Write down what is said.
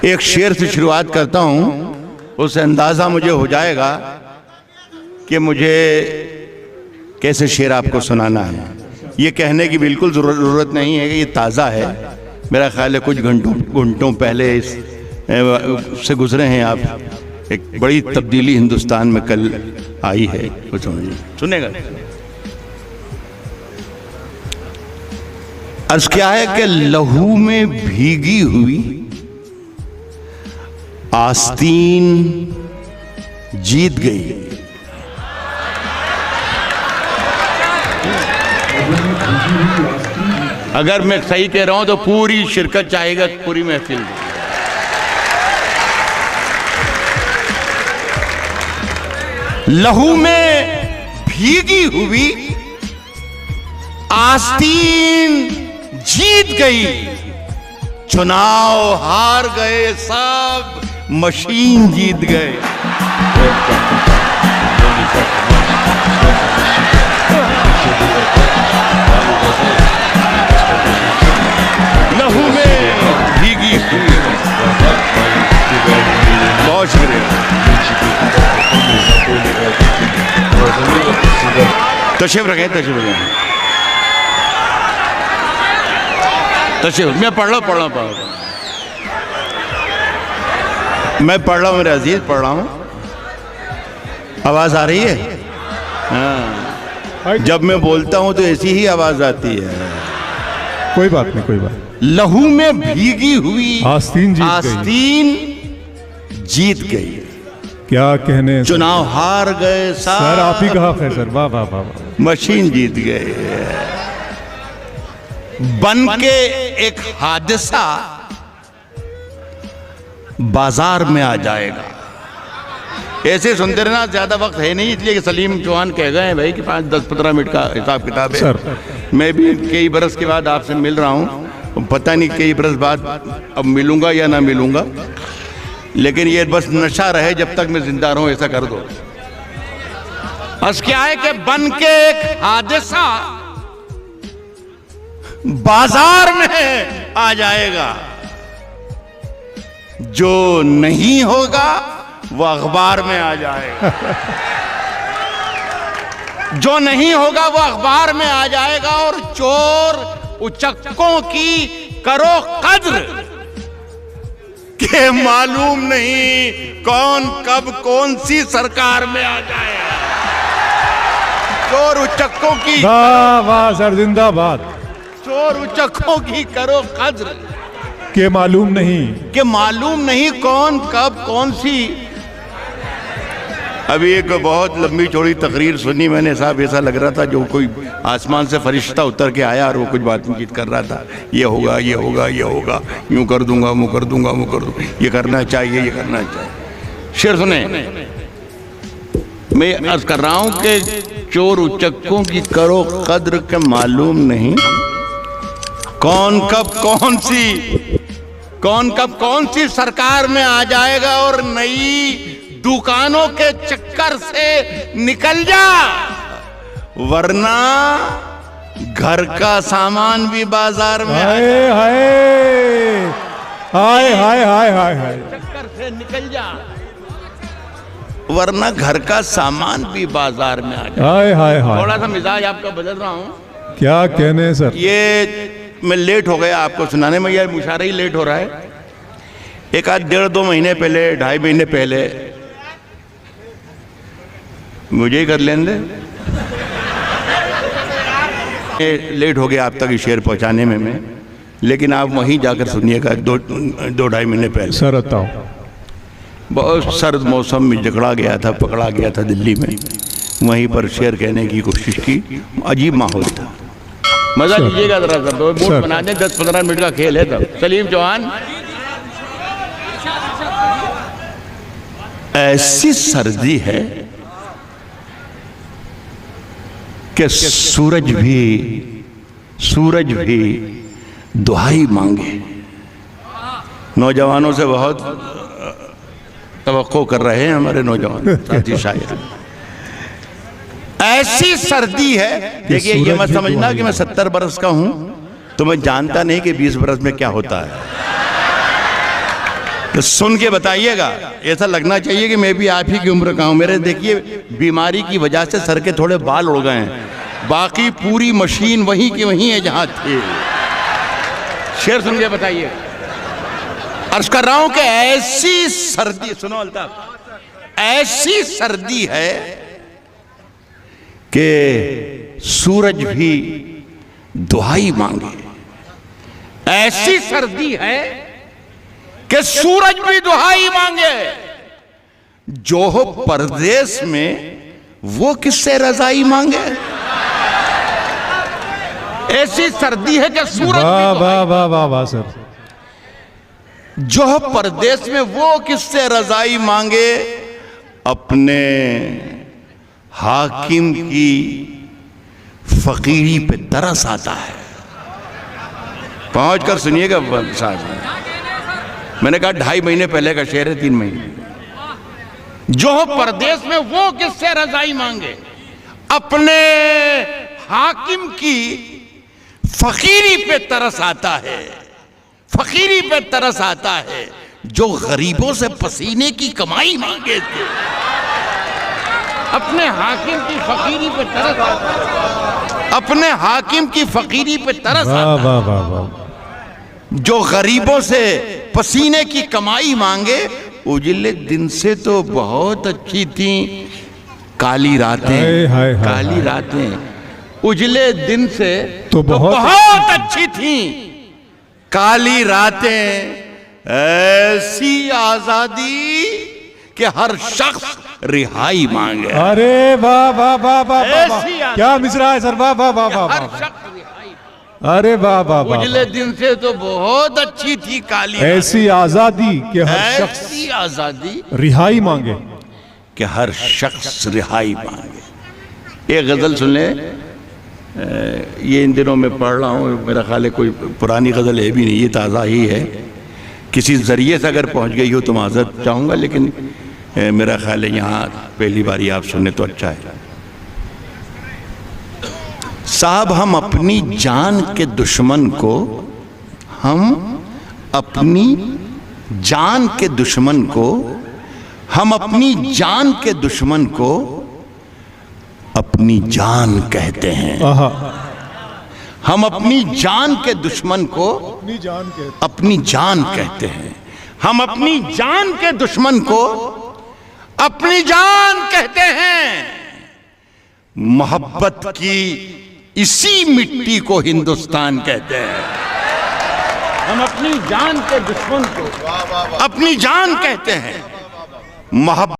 एक शेर से शुरुआत करता हूं, उससे अंदाजा मुझे हो जाएगा कि मुझे कैसे शेर आपको सुनाना है। ये कहने की बिल्कुल ज़रूरत नहीं है कि ये ताज़ा है, मेरा ख्याल है कुछ घंटों पहले इस से गुजरे हैं आप। एक बड़ी तब्दीली हिंदुस्तान में कल आई है, कुछ सुनेगा। अर्ज क्या है कि लहू में भीगी हुई आस्तीन जीत गई। अगर मैं सही कह रहा हूं तो पूरी शिरकत चाहेगा, पूरी महफिल। लहू में भीगी हुई आस्तीन जीत गई, चुनाव हार गए सब, मशीन जीत गए। लहू में भीगी हुई, बहुत शुक्रिया। तशरीफ रखें, तशरीफ रखें, तशरीफ। मैं पढ़ रहा हूँ मेरे अजीज, पढ़ रहा हूँ। आवाज आ रही है? हाँ, जब मैं बोलता हूँ तो ऐसी ही आवाज आती है। कोई बात नहीं, कोई बात। लहू में भीगी हुई आस्तीन जीत गई। क्या कहने, चुनाव हार गए सर। आप ही कहा फैसर, वाह वाह वाह। मशीन जीत गए। बन के एक हादसा बाजार में आ जाएगा। ऐसे सुनते रहना, ज्यादा वक्त है नहीं, इसलिए कि सलीम चौहान कह गए हैं भाई कि 5-10-15 मिनट का हिसाब किताब है। सर, मैं भी कई बरस के बाद आपसे मिल रहा हूं, पता नहीं कई बरस बाद अब मिलूंगा या ना मिलूंगा, लेकिन ये बस नशा रहे जब तक मैं जिंदा रहूं, ऐसा कर दो। बस क्या है कि बन के एक हादसा बाजार में आ जाएगा, जो नहीं होगा वो अखबार में आ जाएगा। जो नहीं होगा वो अखबार में आ जाएगा। और चोर उचक्कों की करो कद्र के मालूम नहीं कौन कब कौन सी सरकार में आ जाएगा। चोर उचक्कों की, वाह वाह सर, जिंदाबाद। चोर उचक्कों की करो कद्र के मालूम नहीं कौन कब कौन सी। अभी एक बहुत लंबी चौड़ी तकरीर सुनी मैंने साहब, ऐसा लग रहा था जो कोई आसमान से फरिश्ता उतर के आया और वो कुछ बातचीत कर रहा था। ये होगा, ये होगा, ये होगा, यूं कर दूंगा, मुँह कर दूंगा, मुँह कर दूंगा, ये करना चाहिए, ये करना चाहिए। शेर सुने, मैं अर्ज कर रहा हूं कि चोर उचक्कों की करो कद्र के मालूम नहीं कौन कब कौन सी सरकार में आ जाएगा। और नई दुकानों के चक्कर से निकल जा, वरना घर का सामान भी बाजार में हाय हाय हाय हाय हाय हाय हाय, चक्कर से निकल जा, वरना घर का सामान भी बाजार में आ जाए। हाय हाय हाय। थोड़ा सा मिजाज आपका बदल रहा हूं। क्या कहने सर। ये मैं लेट हो गया आपको सुनाने में, यार मुशारा ही लेट हो रहा है। एक आध 1.5-2 महीने पहले, 2.5 महीने पहले, मुझे ही कर लेने लेट हो गया आप तक शेर पहुंचाने में मैं, लेकिन आप वहीं जाकर सुनिएगा। 2-2.5 महीने पहले सर बताओ। बहुत सर्द मौसम में पकड़ा गया था दिल्ली में। वहीं पर शेर कहने की कोशिश की, अजीब माहौल था। मजा लीजिएगा जरा सर, तो मूड बना दें। 10-15 मिनट का खेल है तब। सलीम चौहान, ऐसी सर्दी है कि सूरज भी दुहाई मांगे। नौजवानों से बहुत तवक्को कर रहे हैं हमारे नौजवान साथी शायर। ऐसी सर्दी है, देखिए ये मत समझना कि मैं 70 बरस का हूं तो मैं जानता नहीं कि 20 बरस में क्या होता है। तो सुन के बताइएगा, ऐसा लगना चाहिए कि मैं भी आप ही की उम्र का हूं। मेरे देखिए बीमारी की वजह से सर के थोड़े बाल उड़ गए हैं, बाकी पूरी मशीन वहीं की वहीं है जहां थे। शेर सुन के बताइए। अर्ज कर रहा हूं कि ऐसी सर्दी, सुनो अल्ताफ, ऐसी सर्दी है कि सूरज भी दुहाई मांगे। ऐसी सर्दी है कि सूरज भी दुहाई मांगे। जो हो परदेश में वो किससे रजाई मांगे। ऐसी सर्दी है कि सूरज वाह वाह वाह वाह वाह सर। जो हो परदेश में वो किससे रजाई मांगे। अपने हाकिम की फकीरी पे तरस आता है। पहुंच कर सुनिएगा साहब, मैंने कहा 2.5 महीने पहले का शेर है, 3 महीने। जो हो परदेश में वो किससे रजाई मांगे। अपने हाकिम की फकीरी पे तरस आता है। फकीरी पे तरस आता है जो गरीबों से पसीने की कमाई मांगे थे। अपने हाकिम की फकीरी पे तरस आता है। अपने हाकिम की फकीरी पे तरस आता है। वाह वाह वाह। जो गरीबों से पसीने की कमाई मांगे। उजले दिन से तो बहुत अच्छी थी काली रातें, काली रातें। उजले दिन से तो बहुत अच्छी थी काली रातें। ऐसी आजादी कि हर शख्स रिहाई मांगे। अरे वाह वाह वाह वाह, क्या मिसरा है सर। वाह वाह वाह वाह। अरे वाह वाह वाह। उजले दिन से तो बहुत अच्छी थी काली, ऐसी आजादी कि हर शख्स, ऐसी आजादी रिहाई मांगे, कि हर शख्स रिहाई मांगे। एक गजल सुन ले, ये इन दिनों में पढ़ रहा हूँ, मेरा ख्याल है कोई पुरानी गजल है भी नहीं, ये ताज़ा ही है। किसी जरिए से अगर पहुँच गई हो तो माजरत चाहूँगा, लेकिन मेरा ख्याल है यहाँ पहली बारी आप सुने तो अच्छा है। साहब, हम अपनी जान के दुश्मन को, हम अपनी जान के दुश्मन को, हम अपनी जान के दुश्मन को अपनी जान कहते हैं। हम अपनी जान के दुश्मन को अपनी जान कहते हैं। हम अपनी जान के दुश्मन को अपनी जान कहते हैं। मोहब्बत की इसी मिट्टी को हिंदुस्तान कहते हैं। हम अपनी जान के दुश्मन को अपनी जान कहते हैं। मोहब्बत